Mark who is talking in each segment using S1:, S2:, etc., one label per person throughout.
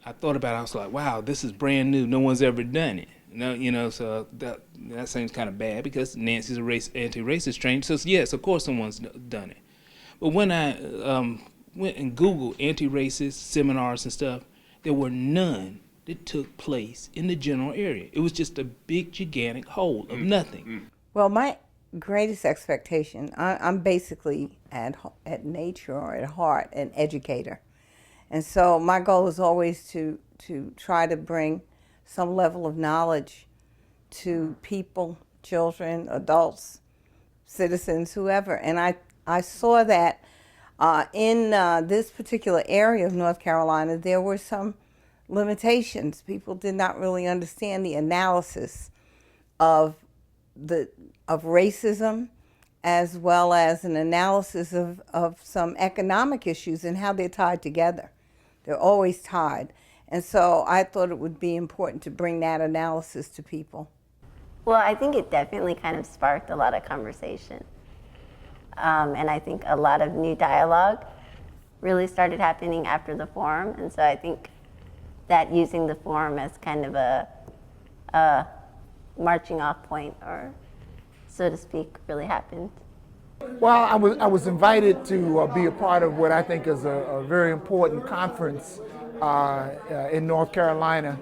S1: I thought about it, I was like, wow, this is brand new. No one's ever done it. No, so that seems kind of bad because Nancy's a anti-racist trained. So yes, of course someone's done it. But when I went and Googled anti-racist seminars and stuff, there were none that took place in the general area. It was just a big, gigantic hole of nothing.
S2: Well, my greatest expectation, I'm basically at nature or at heart an educator. And so my goal is always to try to bring some level of knowledge to people, children, adults, citizens, whoever. And I saw that in this particular area of North Carolina, there were some limitations. People did not really understand the analysis of racism, as well as an analysis of some economic issues and how they're tied together. They're always tied. And so I thought it would be important to bring that analysis to people.
S3: Well, I think it definitely kind of sparked a lot of conversation. And I think a lot of new dialogue really started happening after the forum. And so I think that using the forum as kind of a marching off point, or so to speak, really happened.
S4: Well, I was invited to be a part of what I think is a very important conference in North Carolina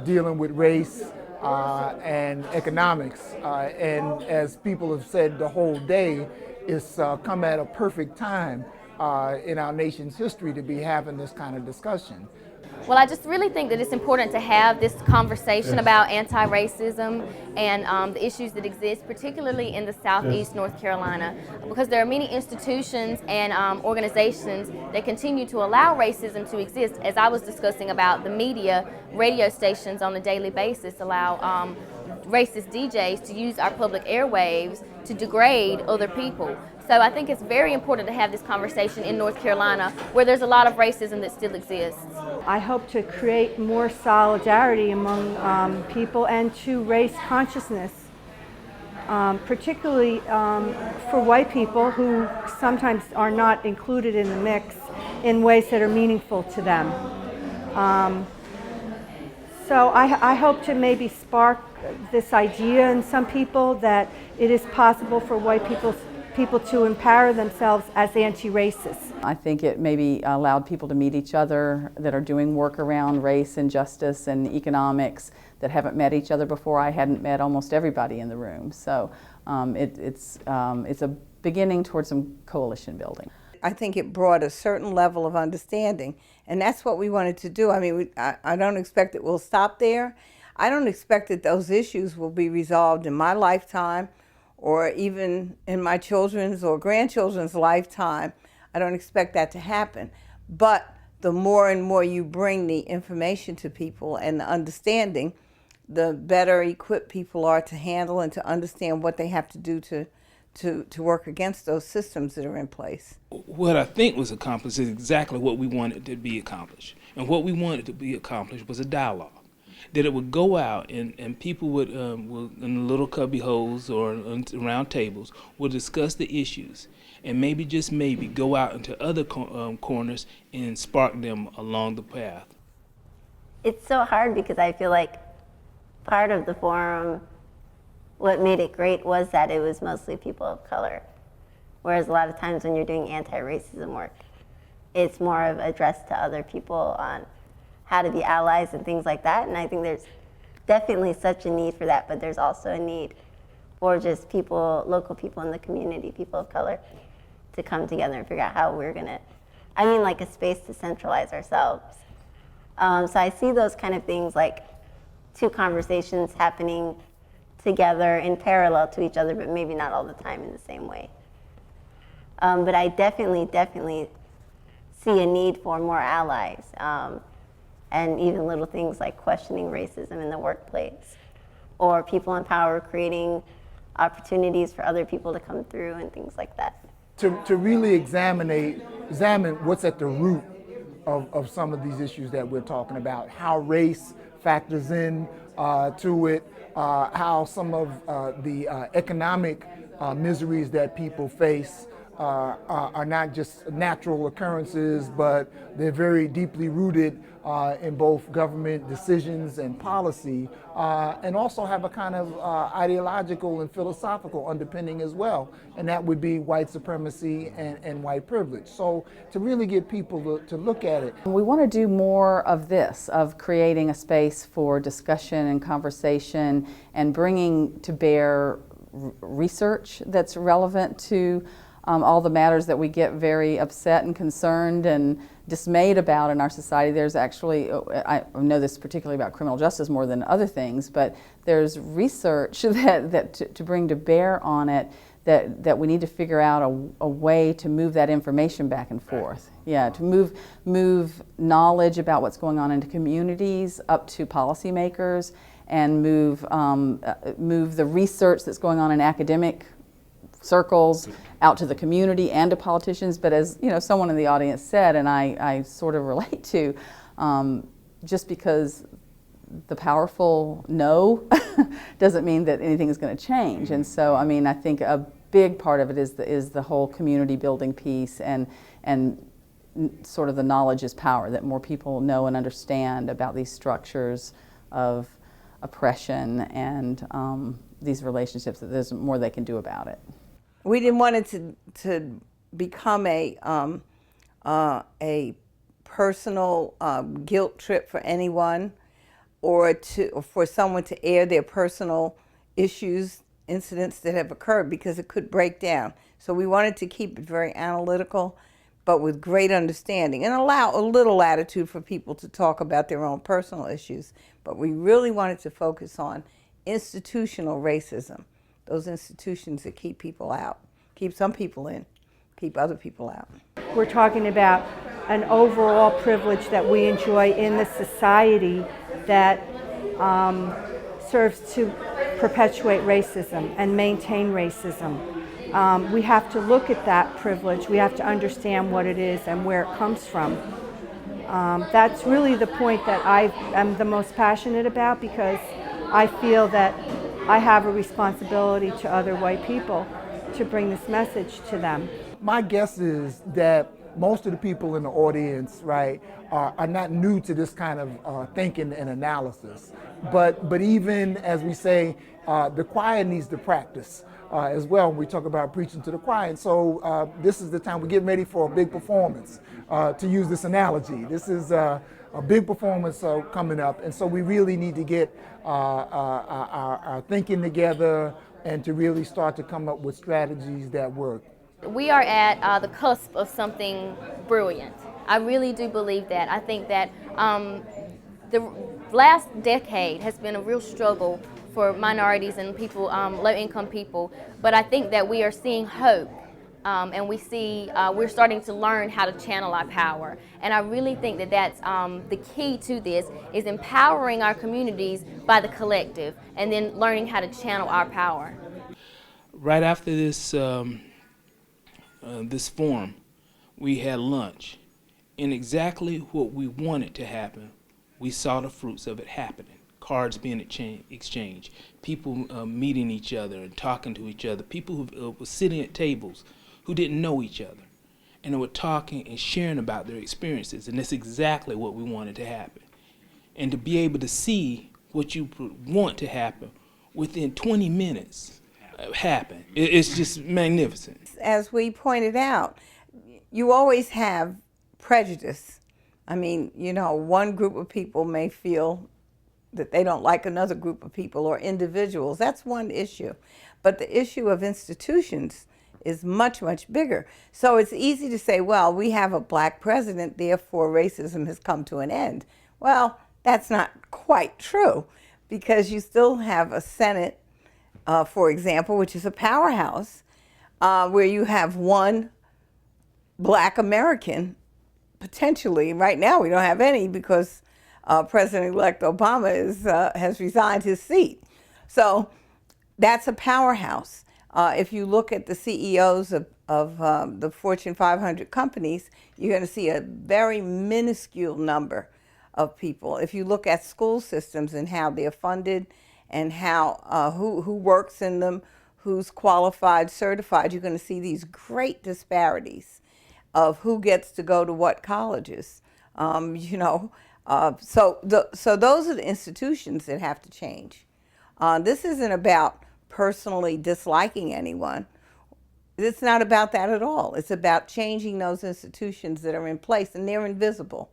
S4: dealing with race and economics. And as people have said the whole day, it's come at a perfect time in our nation's history to be having this kind of discussion.
S5: Well, I just really think that it's important to have this conversation about anti-racism and the issues that exist, particularly in the Southeast North Carolina, because there are many institutions and organizations that continue to allow racism to exist. As I was discussing about the media, radio stations on a daily basis allow racist DJs to use our public airwaves to degrade other people. So I think it's very important to have this conversation in North Carolina, where there's a lot of racism that still exists.
S6: I hope to create more solidarity among people and to raise consciousness, particularly for white people who sometimes are not included in the mix in ways that are meaningful to them. So I hope to maybe spark this idea in some people that it is possible for white people to empower themselves as anti-racists.
S7: I think it maybe allowed people to meet each other that are doing work around race and justice and economics that haven't met each other before. I hadn't met almost everybody in the room. So it's a beginning towards some coalition building.
S2: I think it brought a certain level of understanding, and that's what we wanted to do. I mean, I don't expect it will stop there. I don't expect that those issues will be resolved in my lifetime or even in my children's or grandchildren's lifetime. I don't expect that to happen. But the more and more you bring the information to people and the understanding, the better equipped people are to handle and to understand what they have to do to work against those systems that are in place.
S1: What I think was accomplished is exactly what we wanted to be accomplished. And what we wanted to be accomplished was a dialogue. That it would go out and people would in little cubby holes or around tables, would discuss the issues and maybe, just maybe, go out into other corners and spark them along the path.
S3: It's so hard because I feel like part of the forum, what made it great was that it was mostly people of color. Whereas a lot of times when you're doing anti-racism work, it's more of addressed to other people on how to be allies and things like that. And I think there's definitely such a need for that, but there's also a need for just people, local people in the community, people of color, to come together and figure out how we're gonna, like a space to centralize ourselves. So I see those kind of things like two conversations happening together in parallel to each other, but maybe not all the time in the same way. But I definitely see a need for more allies. And even little things like questioning racism in the workplace, or people in power creating opportunities for other people to come through and things like that.
S4: To really examine what's at the root of some of these issues that we're talking about, how race factors in to it, how some of the economic miseries that people face are not just natural occurrences, but they're very deeply rooted in both government decisions and policy, and also have a kind of ideological and philosophical underpinning as well, and that would be white supremacy and white privilege. So to really get people to look at it.
S7: We want to do more of this, of creating a space for discussion and conversation and bringing to bear research that's relevant to all the matters that we get very upset and concerned and dismayed about in our society. There's actually, I know this particularly about criminal justice more than other things, but there's research that to bring to bear on it that we need to figure out a way to move that information back and forth. Yeah, to move knowledge about what's going on into communities up to policymakers, and move the research that's going on in academic circles out to the community and to politicians. But as you know, someone in the audience said, and I sort of relate to, just because the powerful know doesn't mean that anything is going to change. And so, I mean, I think a big part of it is the whole community building piece, and sort of the knowledge is power, that more people know and understand about these structures of oppression and these relationships, that there's more they can do about it.
S2: We didn't want it to become a personal guilt trip for anyone, or for someone to air their personal issues, incidents that have occurred, because it could break down. So we wanted to keep it very analytical, but with great understanding, and allow a little latitude for people to talk about their own personal issues. But we really wanted to focus on institutional racism, those institutions that keep people out, keep some people in, keep other people out.
S6: We're talking about an overall privilege that we enjoy in the society that serves to perpetuate racism and maintain racism. We have to look at that privilege. We have to understand what it is and where it comes from. That's really the point that I am the most passionate about, because I feel that I have a responsibility to other white people to bring this message to them.
S4: My guess is that most of the people in the audience, right, are not new to this kind of thinking and analysis. But even as we say, the choir needs to practice as well when we talk about preaching to the choir. And so this is the time we're getting ready for a big performance, to use this analogy. This is a big performance coming up, and so we really need to get our thinking together and to really start to come up with strategies that work.
S5: We are at the cusp of something brilliant. I really do believe that. I think that the last decade has been a real struggle for minorities and people, low-income people, but I think that we are seeing hope. And we're starting to learn how to channel our power. And I really think that that's the key to this, is empowering our communities by the collective, and then learning how to channel our power.
S1: Right after this this forum, we had lunch, and exactly what we wanted to happen, we saw the fruits of it happening. Cards being exchanged, people meeting each other and talking to each other, people who were sitting at tables who didn't know each other, and they were talking and sharing about their experiences, and that's exactly what we wanted to happen. And to be able to see what you want to happen within 20 minutes happen, it's just magnificent.
S2: As we pointed out, you always have prejudice. I mean, you know, one group of people may feel that they don't like another group of people or individuals. That's one issue. But the issue of institutions is much, much bigger. So it's easy to say, well, we have a black president, therefore racism has come to an end. Well, that's not quite true, because you still have a Senate, for example, which is a powerhouse, where you have one black American, potentially. Right now we don't have any, because President-elect Obama has resigned his seat. So that's a powerhouse. If you look at the CEOs of the Fortune 500 companies, you're going to see a very minuscule number of people. If you look at school systems and how they're funded, and how who works in them, who's qualified, certified, you're going to see these great disparities of who gets to go to what colleges. You know, so those are the institutions that have to change. This isn't about personally disliking anyone. It's not about that at all. It's about changing those institutions that are in place, and they're invisible.